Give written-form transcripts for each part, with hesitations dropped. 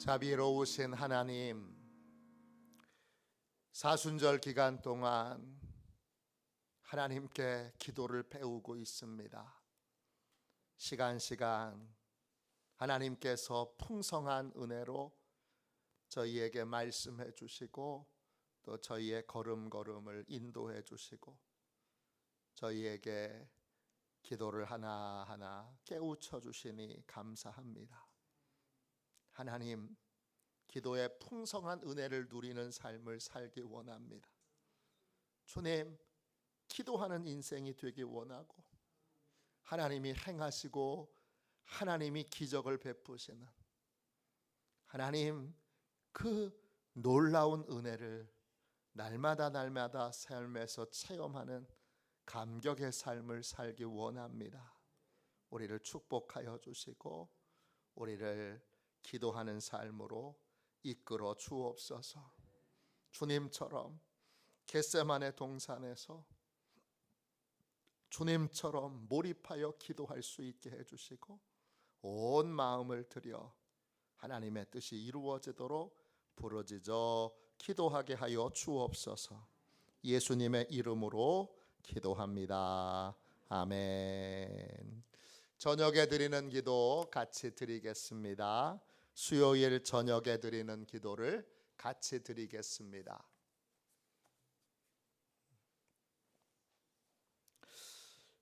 자비로우신 하나님, 사순절 기간 동안 하나님께 기도를 배우고 있습니다. 시간 하나님께서 풍성한 은혜로 저희에게 말씀해 주시고 또 저희의 걸음걸음을 인도해 주시고 저희에게 기도를 하나하나 깨우쳐 주시니 감사합니다. 하나님, 기도의 풍성한 은혜를 누리는 삶을 살기 원합니다. 주님, 기도하는 인생이 되기 원하고 하나님이 행하시고 하나님이 기적을 베푸시는 하나님, 그 놀라운 은혜를 날마다 삶에서 체험하는 감격의 삶을 살기 원합니다. 우리를 축복하여 주시고 우리를 기도하는 삶으로 이끌어 주옵소서. 주님처럼 겟세마네 동산에서 주님처럼 몰입하여 기도할 수 있게 해주시고 온 마음을 들여 하나님의 뜻이 이루어지도록 부르짖어 기도하게 하여 주옵소서. 예수님의 이름으로 기도합니다. 아멘. 저녁에 드리는 기도 같이 드리겠습니다. 수요일 저녁에 드리는 기도를 같이 드리겠습니다.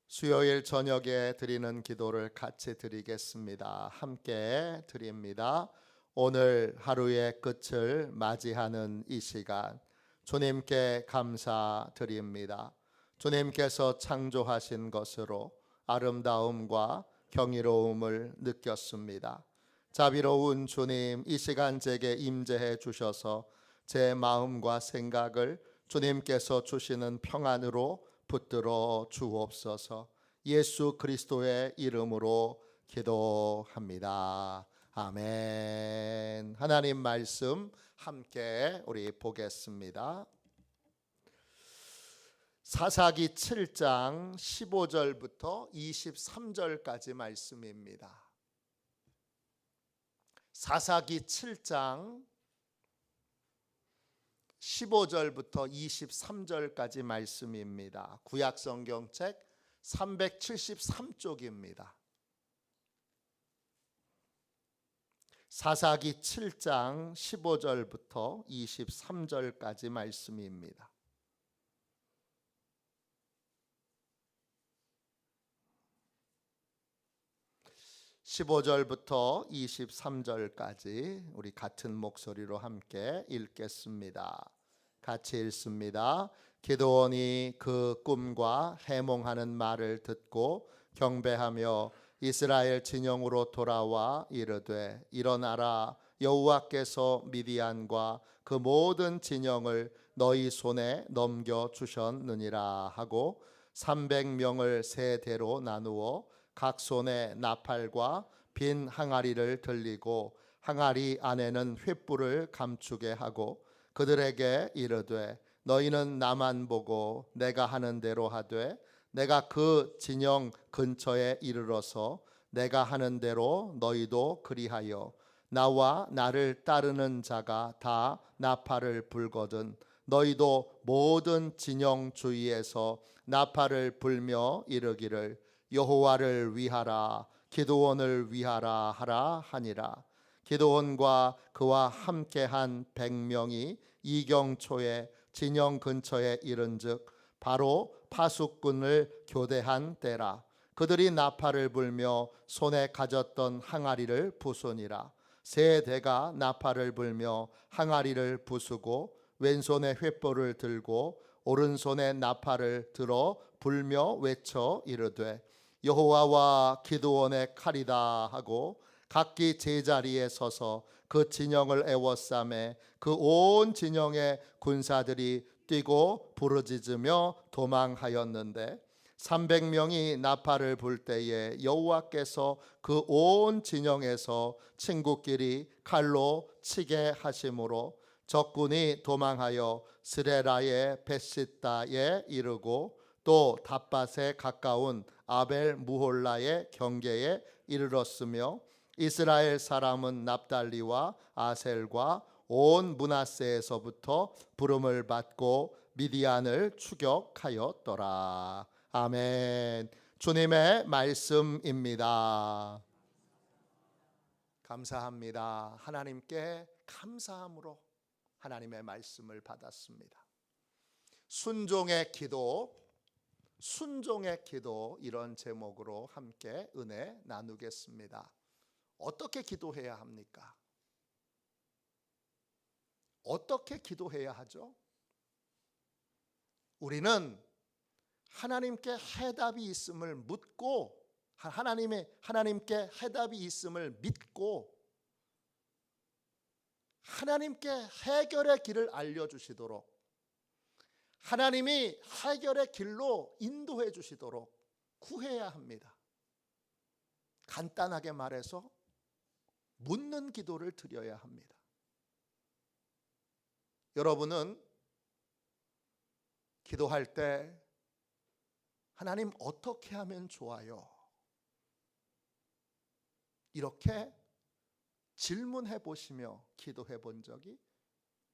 수요일 저녁에 드리는 기도를 같이 드리겠습니다. 함께 드립니다. 오늘 하루의 끝을 맞이하는 이 시간, 주님께 감사드립니다. 주님께서 창조하신 것으로 아름다움과 경이로움을 느꼈습니다. 자비로운 주님, 이 시간 제게 임재해 주셔서 제 마음과 생각을 주님께서 주시는 평안으로 붙들어 주옵소서. 예수 그리스도의 이름으로 기도합니다. 아멘. 하나님 말씀 함께 우리 보겠습니다. 사사기 7장 15절부터 23절까지 말씀입니다. 사사기 7장 15절부터 23절까지 말씀입니다. 구약성경책 373쪽입니다. 사사기 7장 15절부터 23절까지 말씀입니다. 15절부터 23절까지 우리 같은 목소리로 함께 읽겠습니다. 같이 읽습니다. 기드온이 그 꿈과 해몽하는 말을 듣고 경배하며 이스라엘 진영으로 돌아와 이르되 일어나라, 여호와께서 미디안과 그 모든 진영을 너희 손에 넘겨 주셨느니라 하고 300명을 세 대로 나누어 각 손에 나팔과 빈 항아리를 들리고 항아리 안에는 횃불을 감추게 하고 그들에게 이르되 너희는 나만 보고 내가 하는 대로 하되 내가 그 진영 근처에 이르러서 내가 하는 대로 너희도 그리하여 나와 나를 따르는 자가 다 나팔을 불거든 너희도 모든 진영 주위에서 나팔을 불며 이르기를 여호와를 위하라, 기드온을 위하라 하라 하니라. 기드온과 그와 함께한 100명이 이경초에 진영 근처에 이른즉 바로 파수꾼을 교대한 때라. 그들이 나팔을 불며 손에 가졌던 항아리를 부수니라. 세 대가 나팔을 불며 항아리를 부수고 왼손에 횃불을 들고 오른손에 나팔을 들어 불며 외쳐 이르되 여호와와 기드온의 칼이다 하고 각기 제자리에 서서 그 진영을 에워싸매 그 온 진영의 군사들이 뛰고 부르짖으며 도망하였는데 300명이 나팔을 불 때에 여호와께서 그 온 진영에서 친구끼리 칼로 치게 하심으로 적군이 도망하여 스레라의 벳시다에 이르고 또 답밭에 가까운 아벨 무홀라의 경계에 이르렀으며 이스라엘 사람은 납달리와 아셀과 온 므낫세에서부터 부름을 받고 미디안을 추격하였더라. 아멘. 주님의 말씀입니다. 감사합니다. 하나님께 감사함으로 하나님의 말씀을 받았습니다. 순종의 기도, 순종의 기도, 이런 제목으로 함께 은혜 나누겠습니다. 어떻게 기도해야 합니까? 어떻게 기도해야 하죠? 우리는 하나님께 해답이 있음을 묻고, 하나님께 해답이 있음을 믿고, 하나님께 해결의 길을 알려주시도록, 하나님이 해결의 길로 인도해 주시도록 구해야 합니다. 간단하게 말해서 묻는 기도를 드려야 합니다. 여러분은 기도할 때 하나님 어떻게 하면 좋아요? 이렇게 질문해 보시며 기도해 본 적이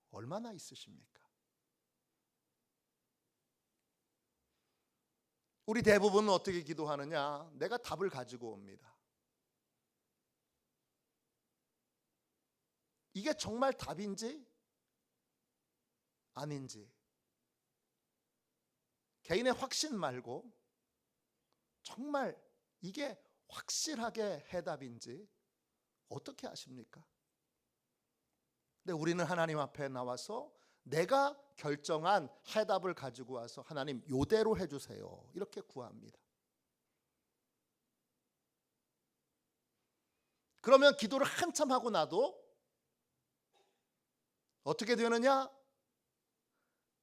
얼마나 있으십니까? 우리 대부분은 어떻게 기도하느냐? 내가 답을 가지고 옵니다. 이게 정말 답인지 아닌지, 개인의 확신 말고 정말 이게 확실하게 해답인지 어떻게 아십니까? 근데 우리는 하나님 앞에 나와서 내가 결정한 해답을 가지고 와서 하나님 요대로 해주세요, 이렇게 구합니다. 그러면 기도를 한참 하고 나도 어떻게 되느냐?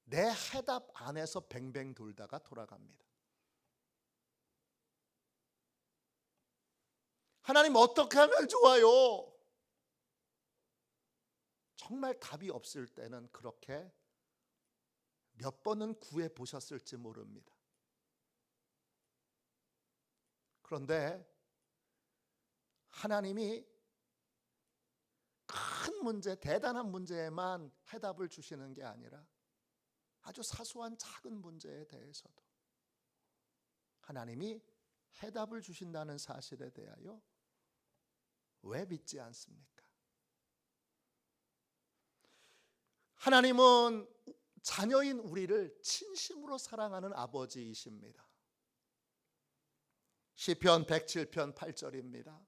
내 해답 안에서 뱅뱅 돌다가 돌아갑니다. 하나님 어떻게 하면 좋아요? 정말 답이 없을 때는 그렇게 몇 번은 구해 보셨을지 모릅니다. 그런데 하나님이 큰 문제, 대단한 문제에만 해답을 주시는 게 아니라 아주 사소한 작은 문제에 대해서도 하나님이 해답을 주신다는 사실에 대하여 왜 믿지 않습니까? 하나님은 자녀인 우리를 진심으로 사랑하는 아버지이십니다. 시편 107편 8절입니다.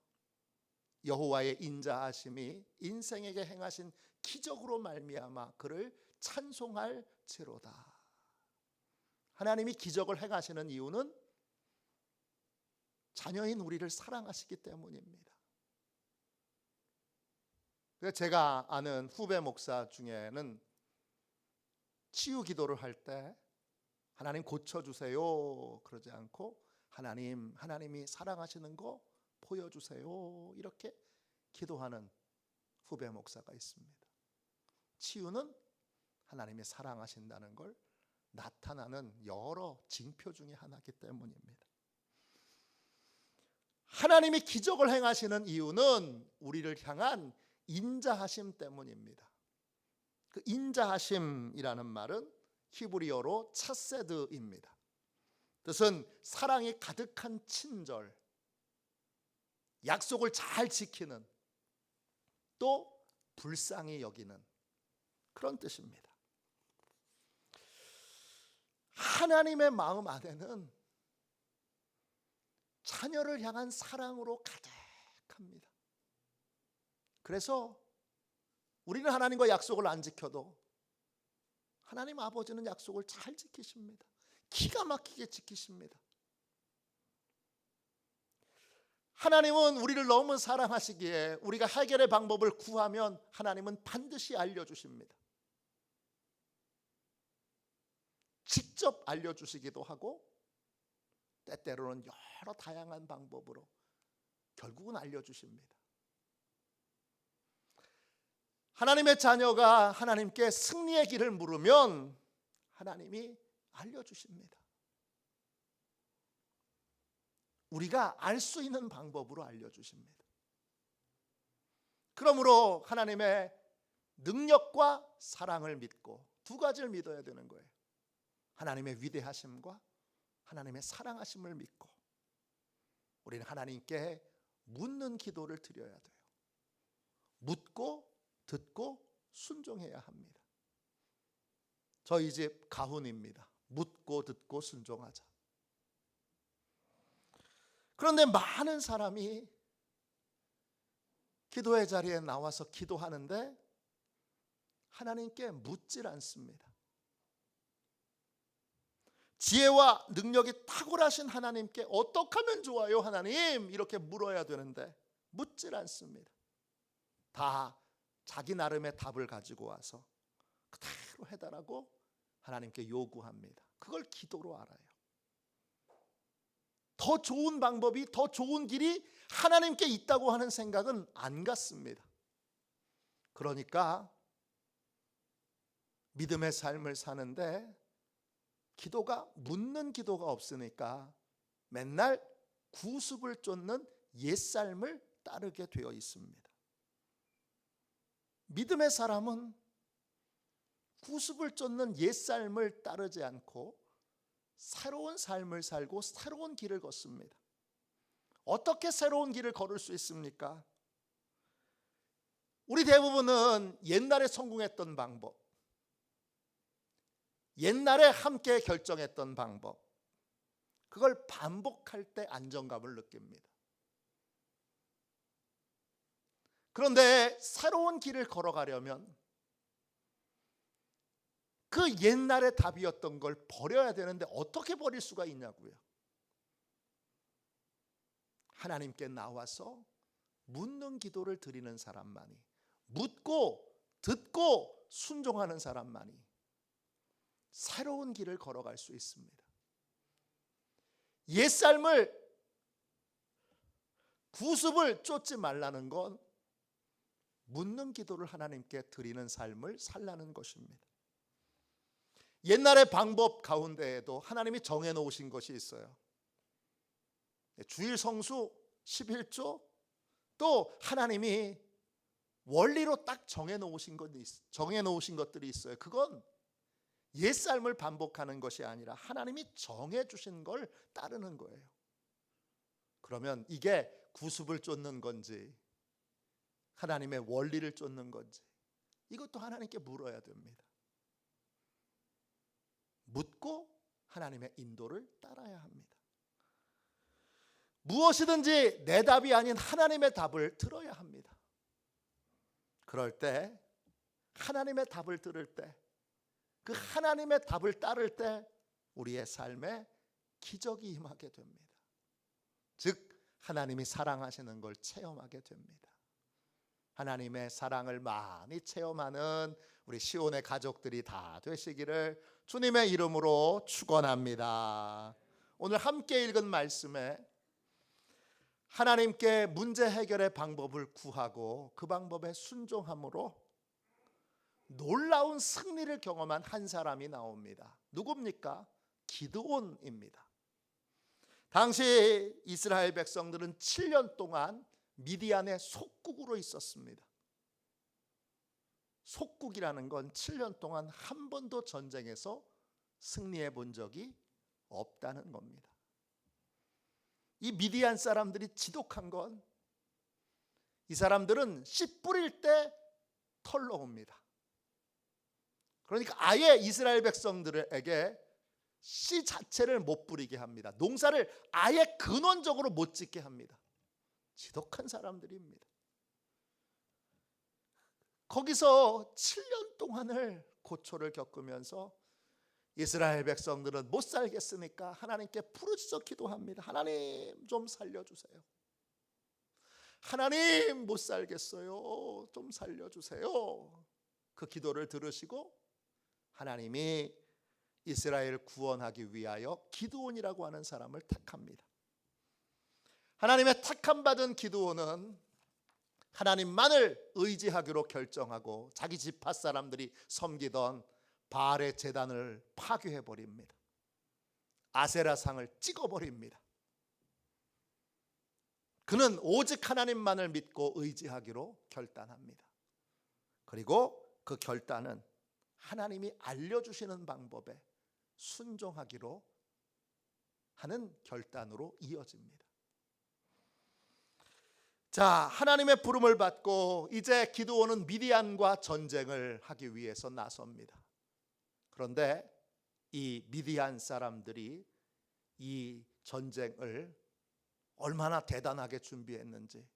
여호와의 인자하심이 인생에게 행하신 기적으로 말미암아 그를 찬송할지로다. 하나님이 기적을 행하시는 이유는 자녀인 우리를 사랑하시기 때문입니다. 제가 아는 후배 목사 중에는 치유 기도를 할 때 하나님 고쳐주세요 그러지 않고 하나님이 사랑하시는 거 보여주세요, 이렇게 기도하는 후배 목사가 있습니다. 치유는 하나님이 사랑하신다는 걸 나타나는 여러 징표 중에 하나이기 때문입니다. 하나님이 기적을 행하시는 이유는 우리를 향한 인자하심 때문입니다. 그 인자하심이라는 말은 히브리어로 차세드입니다. 뜻은 사랑이 가득한 친절, 약속을 잘 지키는, 또 불쌍히 여기는 그런 뜻입니다. 하나님의 마음 안에는 자녀를 향한 사랑으로 가득합니다. 그래서 우리는 하나님과 약속을 안 지켜도 하나님 아버지는 약속을 잘 지키십니다. 기가 막히게 지키십니다. 하나님은 우리를 너무 사랑하시기에 우리가 해결의 방법을 구하면 하나님은 반드시 알려주십니다. 직접 알려주시기도 하고 때때로는 여러 다양한 방법으로 결국은 알려주십니다. 하나님의 자녀가 하나님께 승리의 길을 물으면 하나님이 알려주십니다. 우리가 알 수 있는 방법으로 알려주십니다. 그러므로 하나님의 능력과 사랑을 믿고 두 가지를 믿어야 되는 거예요. 하나님의 위대하심과 하나님의 사랑하심을 믿고 우리는 하나님께 묻는 기도를 드려야 돼요. 묻고 듣고 순종해야 합니다. 저희 집 가훈입니다. 묻고 듣고 순종하자. 그런데 많은 사람이 기도의 자리에 나와서 기도하는데 하나님께 묻질 않습니다. 지혜와 능력이 탁월하신 하나님께 어떻게 하면 좋아요 하나님? 이렇게 물어야 되는데 묻질 않습니다. 다 자기 나름의 답을 가지고 와서 그대로 해달라고 하나님께 요구합니다. 그걸 기도로 알아요. 더 좋은 방법이, 더 좋은 길이 하나님께 있다고 하는 생각은 안 갖습니다. 그러니까 믿음의 삶을 사는데 기도가 묻는 기도가 없으니까 맨날 구습을 쫓는 옛삶을 따르게 되어 있습니다. 믿음의 사람은 구습을 쫓는 옛삶을 따르지 않고 새로운 삶을 살고 새로운 길을 걷습니다. 어떻게 새로운 길을 걸을 수 있습니까? 우리 대부분은 옛날에 성공했던 방법, 옛날에 함께 결정했던 방법, 그걸 반복할 때 안정감을 느낍니다. 그런데 새로운 길을 걸어가려면 그 옛날의 답이었던 걸 버려야 되는데 어떻게 버릴 수가 있냐고요. 하나님께 나와서 묻는 기도를 드리는 사람만이, 묻고 듣고 순종하는 사람만이 새로운 길을 걸어갈 수 있습니다. 옛삶을, 구습을 쫓지 말라는 건 묻는 기도를 하나님께 드리는 삶을 살라는 것입니다. 옛날의 방법 가운데에도 하나님이 정해놓으신 것이 있어요. 주일 성수 11조, 또 하나님이 원리로 딱 정해놓으신 것들이 있어요. 그건 옛삶을 반복하는 것이 아니라 하나님이 정해주신 걸 따르는 거예요. 그러면 이게 구습을 쫓는 건지 하나님의 원리를 쫓는 건지 이것도 하나님께 물어야 됩니다. 묻고 하나님의 인도를 따라야 합니다. 무엇이든지 내 답이 아닌 하나님의 답을 들어야 합니다. 그럴 때 하나님의 답을 들을 때, 그 하나님의 답을 따를 때 우리의 삶에 기적이 임하게 됩니다. 즉 하나님이 사랑하시는 걸 체험하게 됩니다. 하나님의 사랑을 많이 체험하는 우리 시온의 가족들이 다 되시기를 주님의 이름으로 축원합니다. 오늘 함께 읽은 말씀에 하나님께 문제 해결의 방법을 구하고 그 방법에 순종함으로 놀라운 승리를 경험한 한 사람이 나옵니다. 누굽니까? 기드온입니다. 당시 이스라엘 백성들은 7년 동안 미디안의 속국으로 있었습니다. 속국이라는 건 7년 동안 한 번도 전쟁에서 승리해 본 적이 없다는 겁니다. 이 미디안 사람들이 지독한 건 이 사람들은 씨 뿌릴 때 털러 옵니다. 그러니까 아예 이스라엘 백성들에게 씨 자체를 못 뿌리게 합니다. 농사를 아예 근원적으로 못 짓게 합니다. 지독한 사람들입니다. 거기서 7년 동안을 고초를 겪으면서 이스라엘 백성들은 못 살겠으니까 하나님께 부르짖어 기도합니다. 하나님 좀 살려주세요. 하나님 못 살겠어요. 좀 살려주세요. 그 기도를 들으시고 하나님이 이스라엘을 구원하기 위하여 기드온이라고 하는 사람을 택합니다. 하나님의 택함받은 기드온은 하나님만을 의지하기로 결정하고 자기 지파 사람들이 섬기던 바알의 제단을 파괴해버립니다. 아세라상을 찍어버립니다. 그는 오직 하나님만을 믿고 의지하기로 결단합니다. 그리고 그 결단은 하나님이 알려주시는 방법에 순종하기로 하는 결단으로 이어집니다. 자, 하나님의 부름을 받고 이제 기드온은 미디안과 전쟁을 하기 위해서 나섭니다. 그런데 이 미디안 사람들이 이 전쟁을 얼마나 대단하게 준비했는지,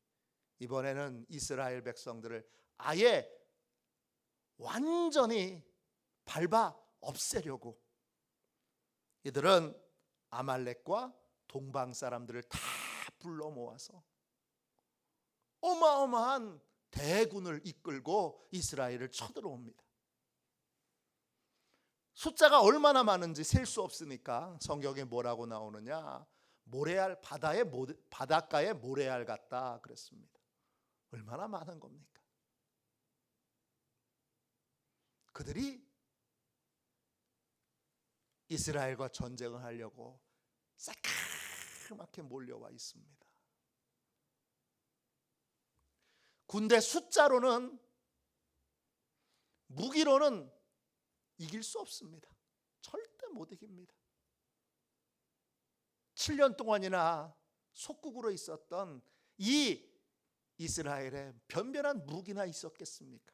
이번에는 이스라엘 백성들을 아예 완전히 밟아 없애려고 이들은 아말렉과 동방 사람들을 다 불러 모아서 어마어마한 대군을 이끌고 이스라엘을 쳐들어옵니다. 숫자가 얼마나 많은지 셀 수 없으니까 성경에 뭐라고 나오느냐, 모래알 바닷가에 모래알 같다 그랬습니다. 얼마나 많은 겁니까? 그들이 이스라엘과 전쟁을 하려고 새까맣게 몰려와 있습니다. 군대 숫자로는, 무기로는 이길 수 없습니다. 절대 못 이깁니다. 7년 동안이나 속국으로 있었던 이 이스라엘에 변변한 무기나 있었겠습니까?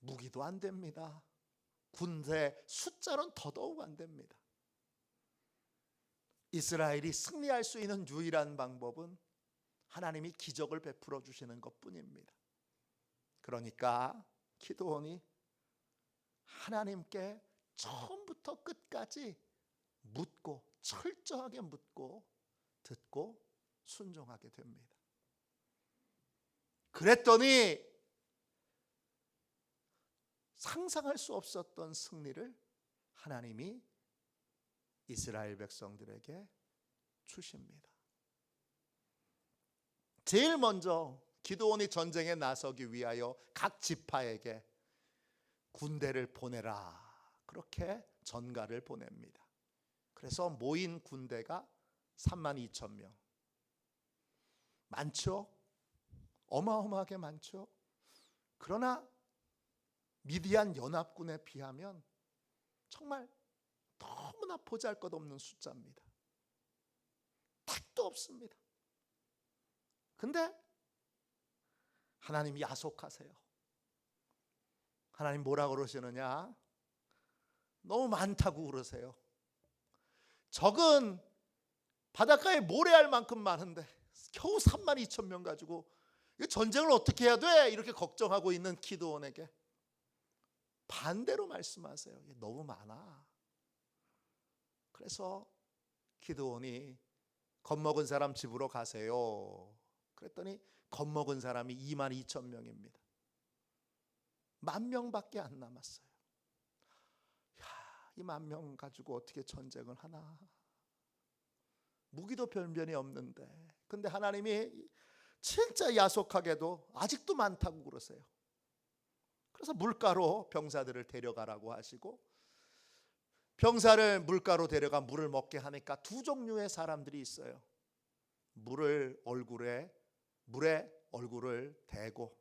무기도 안 됩니다. 군대 숫자로는 더더욱 안 됩니다. 이스라엘이 승리할 수 있는 유일한 방법은 하나님이 기적을 베풀어 주시는 것뿐입니다. 그러니까 기드온이 하나님께 처음부터 끝까지 묻고, 철저하게 묻고 듣고 순종하게 됩니다. 그랬더니 상상할 수 없었던 승리를 하나님이 이스라엘 백성들에게 주십니다. 제일 먼저 기드온이 전쟁에 나서기 위하여 각 지파에게 군대를 보내라, 그렇게 전가를 보냅니다. 그래서 모인 군대가 32,000명. 많죠? 어마어마하게 많죠? 그러나 미디안 연합군에 비하면 정말 너무나 보잘것없는 숫자입니다. 택도 없습니다. 근데 하나님 야속하세요. 하나님 뭐라 그러시느냐? 너무 많다고 그러세요. 적은 바닷가에 모래알 만큼 많은데 겨우 32,000명 가지고 전쟁을 어떻게 해야 돼? 이렇게 걱정하고 있는 기드온에게 반대로 말씀하세요. 너무 많아. 그래서 기드온이 겁먹은 사람 집으로 가세요. 그랬더니 겁먹은 사람이 22,000명입니다. 10,000명밖에 안 남았어요. 이 10,000명 가지고 어떻게 전쟁을 하나? 무기도 변변이 없는데. 근데 하나님이 진짜 야속하게도 아직도 많다고 그러세요. 그래서 물가로 병사들을 데려가라고 하시고, 병사를 물가로 데려가 물을 먹게 하니까 두 종류의 사람들이 있어요. 물에 얼굴을 대고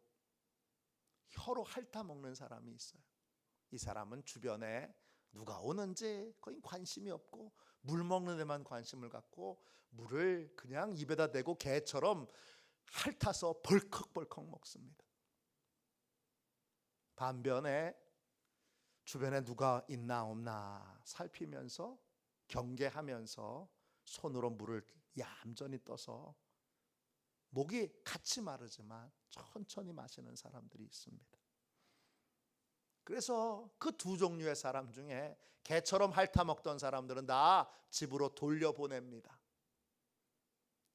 혀로 핥아 먹는 사람이 있어요. 이 사람은 주변에 누가 오는지 거의 관심이 없고 물 먹는 데만 관심을 갖고 물을 그냥 입에다 대고 개처럼 핥아서 벌컥벌컥 먹습니다. 반면에 주변에 누가 있나 없나 살피면서 경계하면서 손으로 물을 얌전히 떠서 목이 같이 마르지만 천천히 마시는 사람들이 있습니다. 그래서 그 두 종류의 사람 중에 개처럼 핥아먹던 사람들은 다 집으로 돌려보냅니다.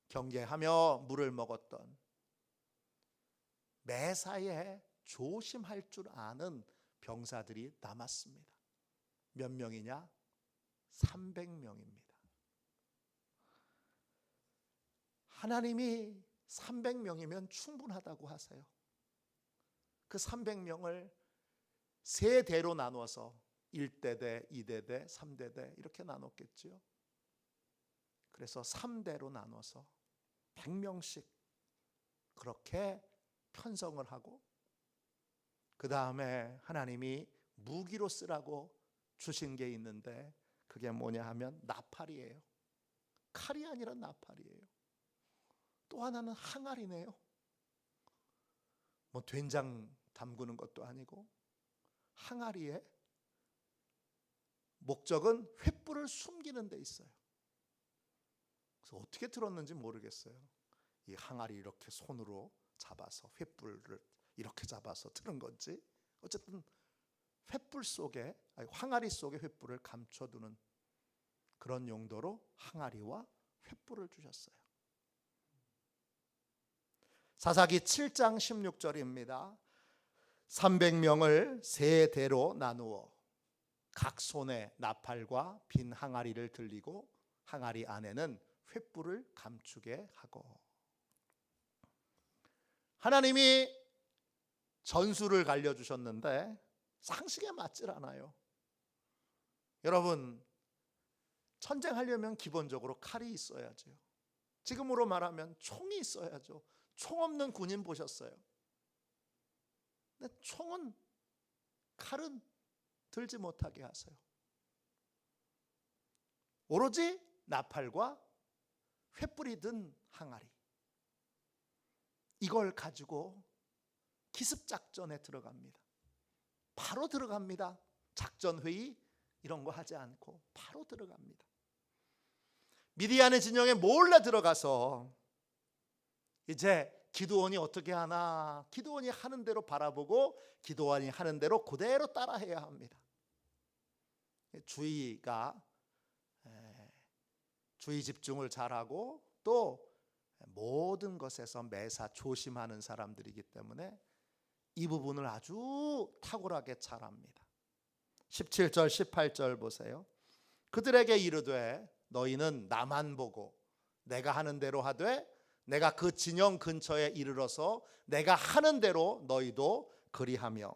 경계하며 물을 먹었던, 매사에 조심할 줄 아는 병사들이 남았습니다. 몇 명이냐? 300명입니다. 하나님이 300명이면 충분하다고 하세요. 그 300명을 세 대로 나눠서 1대대, 2대대, 3대대 이렇게 나눴겠죠. 그래서 3대로 나눠서 100명씩 그렇게 편성을 하고, 그 다음에 하나님이 무기로 쓰라고 주신 게 있는데 그게 뭐냐 하면 나팔이에요. 칼이 아니라 나팔이에요. 또 하나는 항아리네요. 뭐 된장 담그는 것도 아니고, 항아리에 목적은 횃불을 숨기는 데 있어요. 그래서 어떻게 들었는지 모르겠어요. 이 항아리 이렇게 손으로 잡아서 횃불을 이렇게 잡아서 틀은 건지, 어쨌든 횃불 속에, 아니 항아리 속에 횃불을 감춰두는 그런 용도로 항아리와 횃불을 주셨어요. 사사기 7장 16절입니다. 300명을 세 대로 나누어 각 손에 나팔과 빈 항아리를 들리고 항아리 안에는 횃불을 감추게 하고. 하나님이 전술을 알려주셨는데 상식에 맞질 않아요. 여러분, 전쟁하려면 기본적으로 칼이 있어야죠. 지금으로 말하면 총이 있어야죠. 총 없는 군인 보셨어요? 근데 총은, 칼은 들지 못하게 하세요. 오로지 나팔과 횃불이 든 항아리, 이걸 가지고 기습작전에 들어갑니다. 바로 들어갑니다. 작전회의 이런 거 하지 않고 바로 들어갑니다. 미디안의 진영에 몰래 들어가서 이제 기드온이 어떻게 하나, 기드온이 하는 대로 바라보고 기드온이 하는 대로 그대로 따라해야 합니다. 주의 집중을 잘하고 또 모든 것에서 매사 조심하는 사람들이기 때문에 이 부분을 아주 탁월하게 잘합니다. 17절 18절 보세요. 그들에게 이르되 너희는 나만 보고 내가 하는 대로 하되 내가 그 진영 근처에 이르러서 내가 하는 대로 너희도 그리하며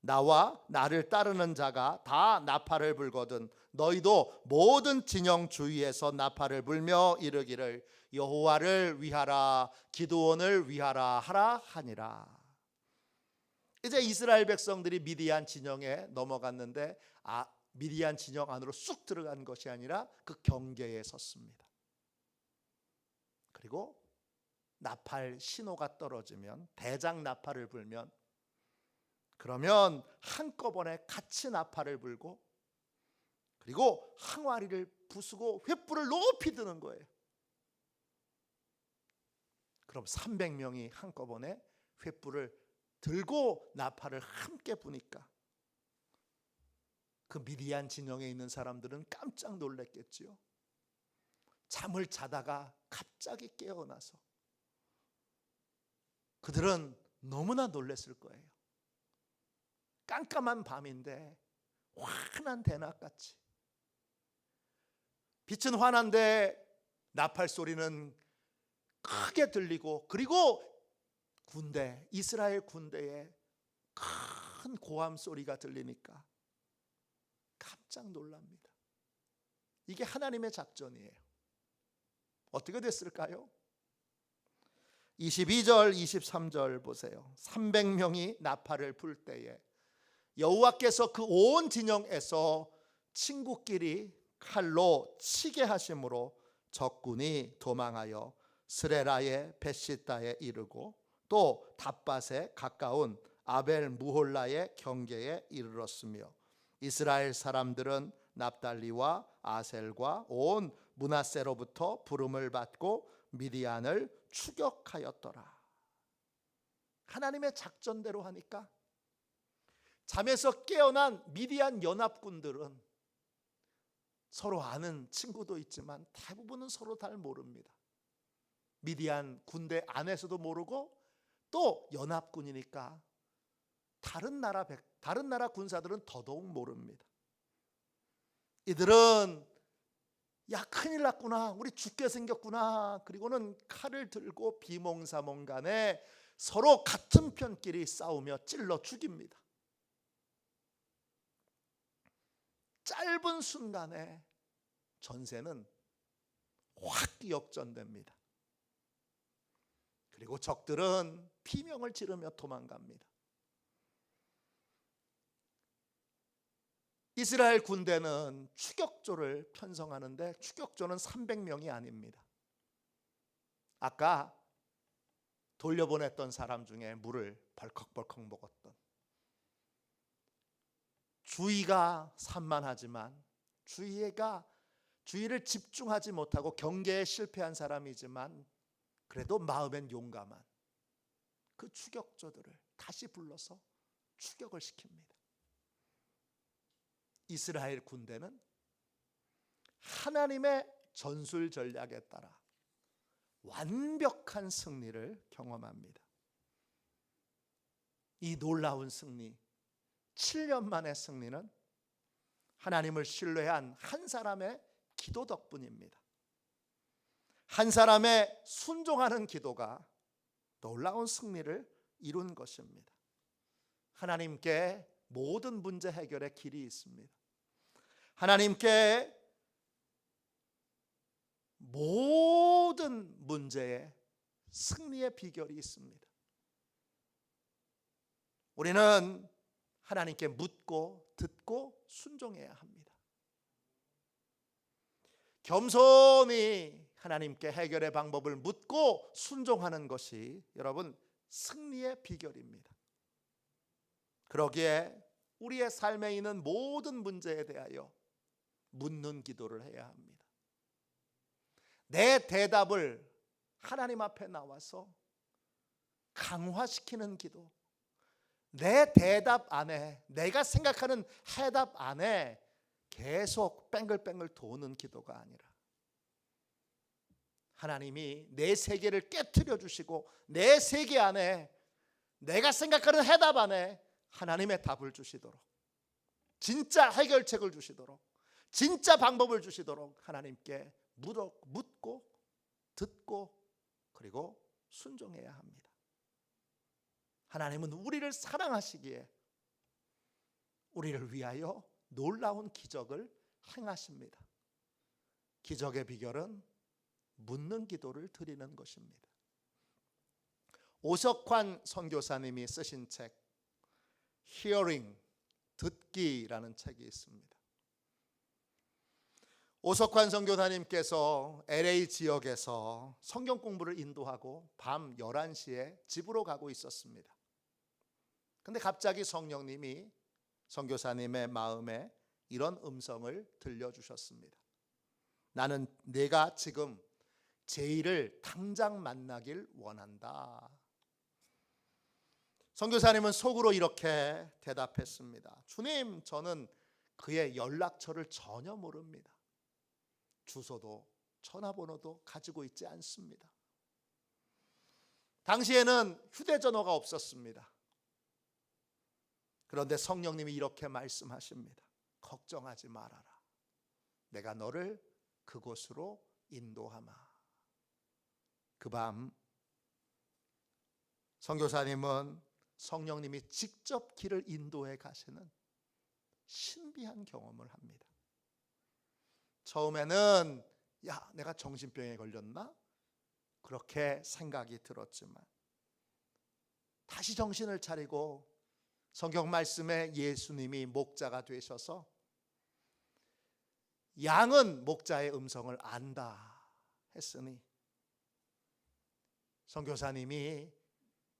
나와 나를 따르는 자가 다 나팔을 불거든 너희도 모든 진영 주위에서 나팔을 불며 이르기를 여호와를 위하라 기드온을 위하라 하라 하니라. 이제 이스라엘 백성들이 미디안 진영에 넘어갔는데 미디안 진영 안으로 쑥 들어간 것이 아니라 그 경계에 섰습니다. 그리고 나팔 신호가 떨어지면, 대장 나팔을 불면, 그러면 한꺼번에 같이 나팔을 불고 그리고 항아리를 부수고 횃불을 높이 드는 거예요. 그럼 300명이 한꺼번에 횃불을 들고 나팔을 함께 부니까 그 미디안 진영에 있는 사람들은 깜짝 놀랐겠지요. 잠을 자다가 갑자기 깨어나서 그들은 너무나 놀랐을 거예요. 깜깜한 밤인데 환한 대낮같이, 빛은 환한데 나팔 소리는 크게 들리고, 그리고 이스라엘 군대의 큰 고함 소리가 들리니까 깜짝 놀랍니다. 이게 하나님의 작전이에요. 어떻게 됐을까요? 22절 23절 보세요. 300명이 나팔을 불 때에 여호와께서 그 온 진영에서 친구끼리 칼로 치게 하심으로 적군이 도망하여 스레라의 벳시다에 이르고 또 답밭에 가까운 아벨 무홀라의 경계에 이르렀으며 이스라엘 사람들은 납달리와 아셀과 온 므낫세로부터 부름을 받고 미디안을 추격하였더라. 하나님의 작전대로 하니까 잠에서 깨어난 미디안 연합군들은 서로 아는 친구도 있지만 대부분은 서로 잘 모릅니다. 미디안 군대 안에서도 모르고 또 연합군이니까 다른 나라 군사들은 더더욱 모릅니다. 이들은 야 큰일 났구나, 우리 죽게 생겼구나, 그리고는 칼을 들고 비몽사몽간에 서로 같은 편끼리 싸우며 찔러 죽입니다. 짧은 순간에 전세는 확 역전됩니다. 그리고 적들은 비명을 지르며 도망갑니다. 이스라엘 군대는 추격조를 편성하는데 추격조는 300명이 아닙니다. 아까 돌려보냈던 사람 중에 물을 벌컥벌컥 먹었던, 주의가 산만하지만 주의를 집중하지 못하고 경계에 실패한 사람이지만 그래도 마음엔 용감한 그 추격조들을 다시 불러서 추격을 시킵니다. 이스라엘 군대는 하나님의 전술 전략에 따라 완벽한 승리를 경험합니다. 이 놀라운 승리, 7년 만의 승리는 하나님을 신뢰한 한 사람의 기도 덕분입니다. 한 사람의 순종하는 기도가 놀라운 승리를 이룬 것입니다. 하나님께 모든 문제 해결의 길이 있습니다. 하나님께 모든 문제에 승리의 비결이 있습니다. 우리는 하나님께 묻고 듣고 순종해야 합니다. 겸손히 하나님께 해결의 방법을 묻고 순종하는 것이 여러분 승리의 비결입니다. 그러기에 우리의 삶에 있는 모든 문제에 대하여 묻는 기도를 해야 합니다. 내 대답을 하나님 앞에 나와서 강화시키는 기도, 내 대답 안에, 내가 생각하는 해답 안에 계속 뱅글뱅글 도는 기도가 아니라 하나님이 내 세계를 깨트려 주시고 내 세계 안에 내가 생각하는 해답 안에 하나님의 답을 주시도록, 진짜 해결책을 주시도록, 진짜 방법을 주시도록 하나님께 묻고 듣고 그리고 순종해야 합니다. 하나님은 우리를 사랑하시기에 우리를 위하여 놀라운 기적을 행하십니다. 기적의 비결은 묻는 기도를 드리는 것입니다. 오석환 선교사님이 쓰신 책 Hearing, 듣기라는 책이 있습니다. 오석환 선교사님께서 LA 지역에서 성경 공부를 인도하고 밤 11시에 집으로 가고 있었습니다. 근데 갑자기 성령님이 선교사님의 마음에 이런 음성을 들려주셨습니다. 나는 내가 지금 제이를 당장 만나길 원한다. 선교사님은 속으로 이렇게 대답했습니다. 주님, 저는 그의 연락처를 전혀 모릅니다. 주소도 전화번호도 가지고 있지 않습니다. 당시에는 휴대전화가 없었습니다. 그런데 성령님이 이렇게 말씀하십니다. 걱정하지 말아라. 내가 너를 그곳으로 인도하마. 그 밤 선교사님은 성령님이 직접 길을 인도해 가시는 신비한 경험을 합니다. 처음에는 야, 내가 정신병에 걸렸나? 그렇게 생각이 들었지만 다시 정신을 차리고 성경 말씀에 예수님이 목자가 되셔서 양은 목자의 음성을 안다 했으니 선교사님이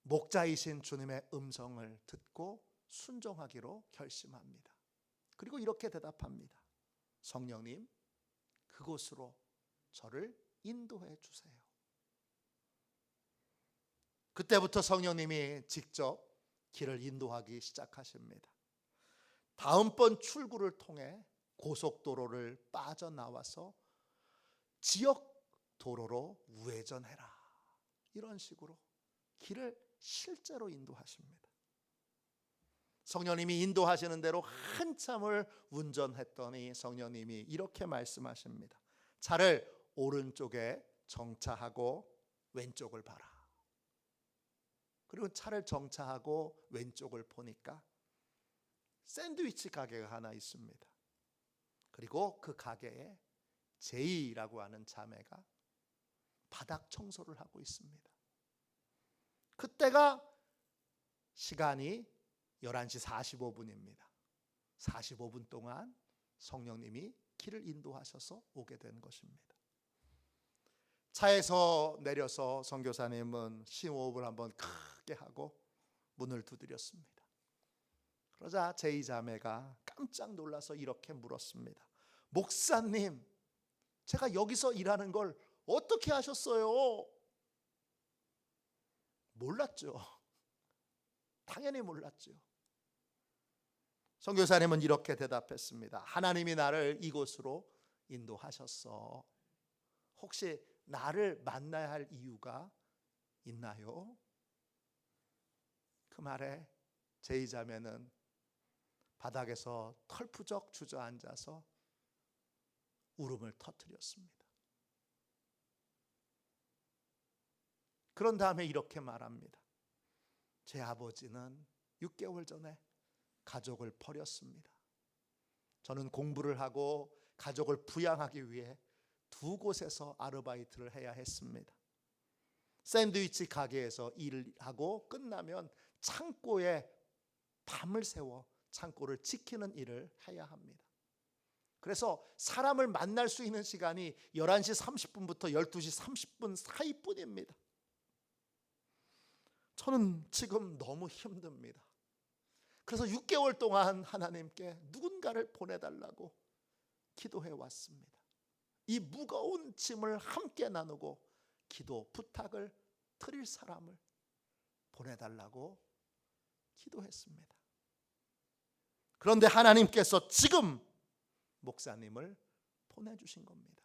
목자이신 주님의 음성을 듣고 순종하기로 결심합니다. 그리고 이렇게 대답합니다. 성령님, 그곳으로 저를 인도해 주세요. 그때부터 성령님이 직접 길을 인도하기 시작하십니다. 다음번 출구를 통해 고속도로를 빠져나와서 지역 도로로 우회전해라. 이런 식으로 길을 실제로 인도하십니다. 성령님이 인도하시는 대로 한참을 운전했더니 성령님이 이렇게 말씀하십니다. 차를 오른쪽에 정차하고 왼쪽을 봐라. 그리고 차를 정차하고 왼쪽을 보니까 샌드위치 가게가 하나 있습니다. 그리고 그 가게에 제이라고 하는 자매가 바닥 청소를 하고 있습니다. 그때가 시간이 11시 45분입니다. 45분 동안 성령님이 길을 인도하셔서 오게 된 것입니다. 차에서 내려서 선교사님은 심호흡을 한번 크게 하고 문을 두드렸습니다. 그러자 제2자매가 깜짝 놀라서 이렇게 물었습니다. 목사님, 제가 여기서 일하는 걸 어떻게 하셨어요? 몰랐죠. 당연히 몰랐죠. 선교사님은 이렇게 대답했습니다. 하나님이 나를 이곳으로 인도하셨어. 혹시 나를 만나야 할 이유가 있나요? 그 말에 제2자매는 바닥에서 털푸적 주저앉아서 울음을 터뜨렸습니다. 그런 다음에 이렇게 말합니다. 제 아버지는 6개월 전에 가족을 버렸습니다. 저는 공부를 하고 가족을 부양하기 위해 2곳에서 아르바이트를 해야 했습니다. 샌드위치 가게에서 일하고 끝나면 창고에 밤을 새워 창고를 지키는 일을 해야 합니다. 그래서 사람을 만날 수 있는 시간이 11시 30분부터 12시 30분 사이뿐입니다. 저는 지금 너무 힘듭니다. 그래서 6개월 동안 하나님께 누군가를 보내달라고 기도해 왔습니다. 이 무거운 짐을 함께 나누고 기도 부탁을 드릴 사람을 보내달라고 기도했습니다. 그런데 하나님께서 지금 목사님을 보내주신 겁니다.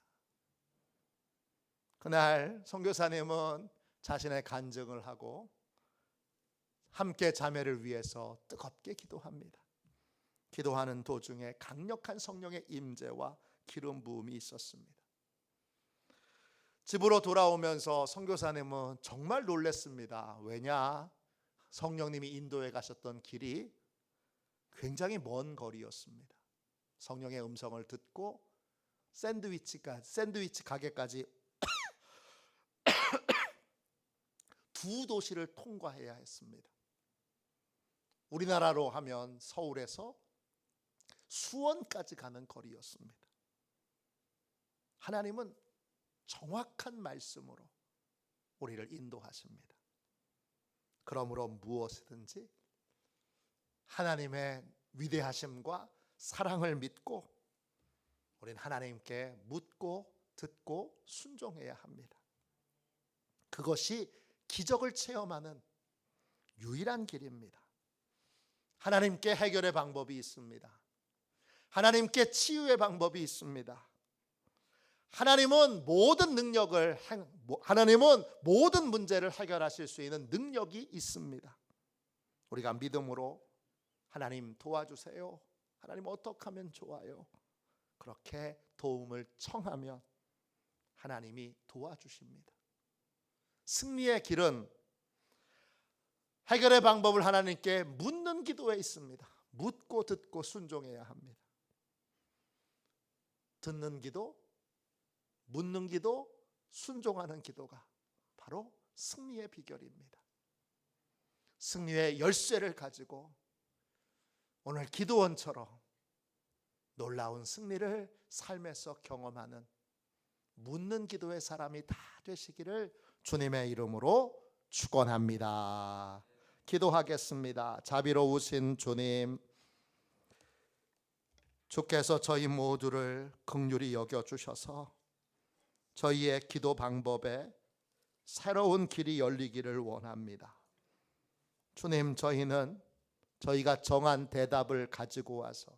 그날 선교사님은 자신의 간증을 하고 함께 자매를 위해서 뜨겁게 기도합니다. 기도하는 도중에 강력한 성령의 임재와 기름 부음이 있었습니다. 집으로 돌아오면서 선교사님은 정말 놀랐습니다. 왜냐? 성령님이 인도해 가셨던 길이 굉장히 먼 거리였습니다. 성령의 음성을 듣고 샌드위치 가게까지 2도시를 통과해야 했습니다. 우리나라로 하면 서울에서 수원까지 가는 거리였습니다. 하나님은 정확한 말씀으로 우리를 인도하십니다. 그러므로 무엇이든지 하나님의 위대하심과 사랑을 믿고 우리는 하나님께 묻고 듣고 순종해야 합니다. 그것이 기적을 체험하는 유일한 길입니다. 하나님께 해결의 방법이 있습니다. 하나님께 치유의 방법이 있습니다. 하나님은 모든 문제를 해결하실 수 있는 능력이 있습니다. 우리가 믿음으로 하나님 도와주세요. 하나님 어떻게 하면 좋아요? 그렇게 도움을 청하면 하나님이 도와주십니다. 승리의 길은 해결의 방법을 하나님께 묻는 기도에 있습니다. 묻고 듣고 순종해야 합니다. 듣는 기도, 묻는 기도, 순종하는 기도가 바로 승리의 비결입니다. 승리의 열쇠를 가지고 오늘 기도원처럼 놀라운 승리를 삶에서 경험하는 묻는 기도의 사람이 다 되시기를 주님의 이름으로 축원합니다. 기도하겠습니다. 자비로우신 주님, 주께서 저희 모두를 긍휼히 여겨주셔서 저희의 기도 방법에 새로운 길이 열리기를 원합니다. 주님, 저희는 저희가 정한 대답을 가지고 와서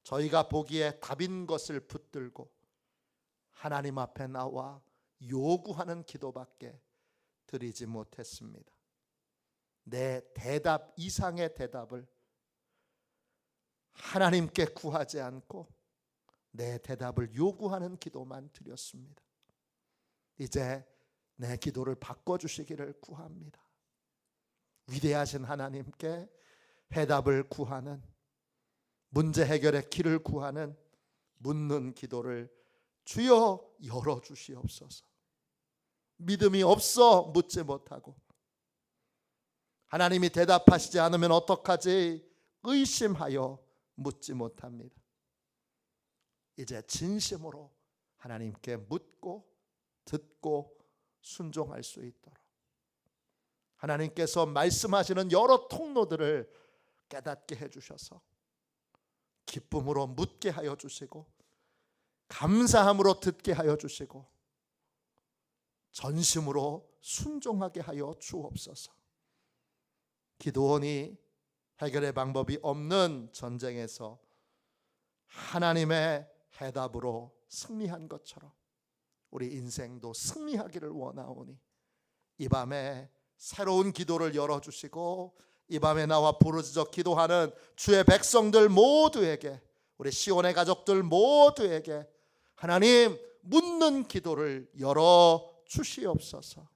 저희가 보기에 답인 것을 붙들고 하나님 앞에 나와 요구하는 기도밖에 드리지 못했습니다. 내 대답 이상의 대답을 하나님께 구하지 않고 내 대답을 요구하는 기도만 드렸습니다. 이제 내 기도를 바꿔주시기를 구합니다. 위대하신 하나님께 해답을 구하는, 문제 해결의 길을 구하는 묻는 기도를 주여 열어주시옵소서. 믿음이 없어 묻지 못하고 하나님이 대답하시지 않으면 어떡하지 의심하여 묻지 못합니다. 이제 진심으로 하나님께 묻고 듣고 순종할 수 있도록 하나님께서 말씀하시는 여러 통로들을 깨닫게 해주셔서 기쁨으로 묻게 하여 주시고 감사함으로 듣게 하여 주시고 전심으로 순종하게 하여 주옵소서. 기드온이 해결의 방법이 없는 전쟁에서 하나님의 해답으로 승리한 것처럼 우리 인생도 승리하기를 원하오니 이 밤에 새로운 기도를 열어주시고 이 밤에 나와 부르짖어 기도하는 주의 백성들 모두에게, 우리 시온의 가족들 모두에게 하나님 묻는 기도를 열어주시옵소서.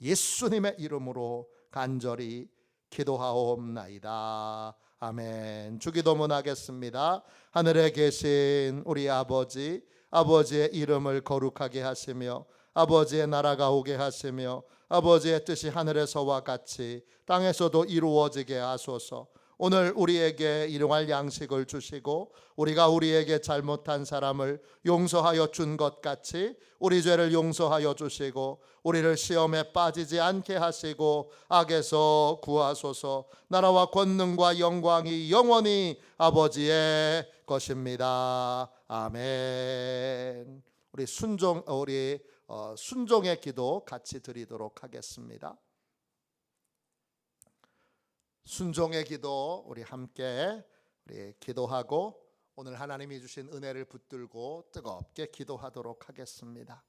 예수님의 이름으로 간절히 기도하옵나이다. 아멘. 주기도문 하겠습니다. 하늘에 계신 우리 아버지, 아버지의 이름을 거룩하게 하시며 아버지의 나라가 오게 하시며 아버지의 뜻이 하늘에서와 같이 땅에서도 이루어지게 하소서. 오늘 우리에게 일용할 양식을 주시고 우리가 우리에게 잘못한 사람을 용서하여 준 것 같이 우리 죄를 용서하여 주시고 우리를 시험에 빠지지 않게 하시고 악에서 구하소서. 나라와 권능과 영광이 영원히 아버지의 것입니다. 아멘. 우리 순종의 기도 같이 드리도록 하겠습니다. 순종의 기도 우리 함께 기도하고 오늘 하나님이 주신 은혜를 붙들고 뜨겁게 기도하도록 하겠습니다.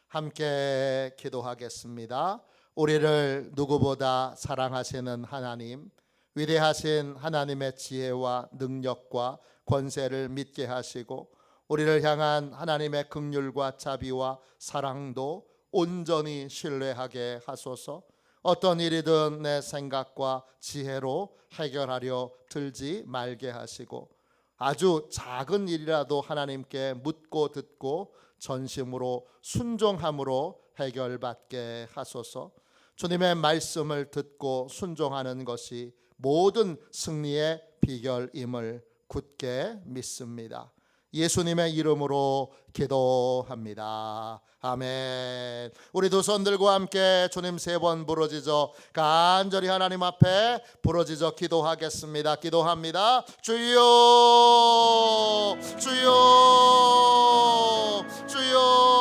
함께 기도하겠습니다. 우리를 누구보다 사랑하시는 하나님, 위대하신 하나님의 지혜와 능력과 권세를 믿게 하시고 우리를 향한 하나님의 긍휼과 자비와 사랑도 온전히 신뢰하게 하소서. 어떤 일이든 내 생각과 지혜로 해결하려 들지 말게 하시고 아주 작은 일이라도 하나님께 묻고 듣고 전심으로 순종함으로 해결받게 하소서. 주님의 말씀을 듣고 순종하는 것이 모든 승리의 비결임을 굳게 믿습니다. 예수님의 이름으로 기도합니다. 아멘. 우리 두 손 들고 함께 주님 3번 부르짖어 간절히 하나님 앞에 부르짖어 기도하겠습니다. 기도합니다. 주여, 주여, 주여.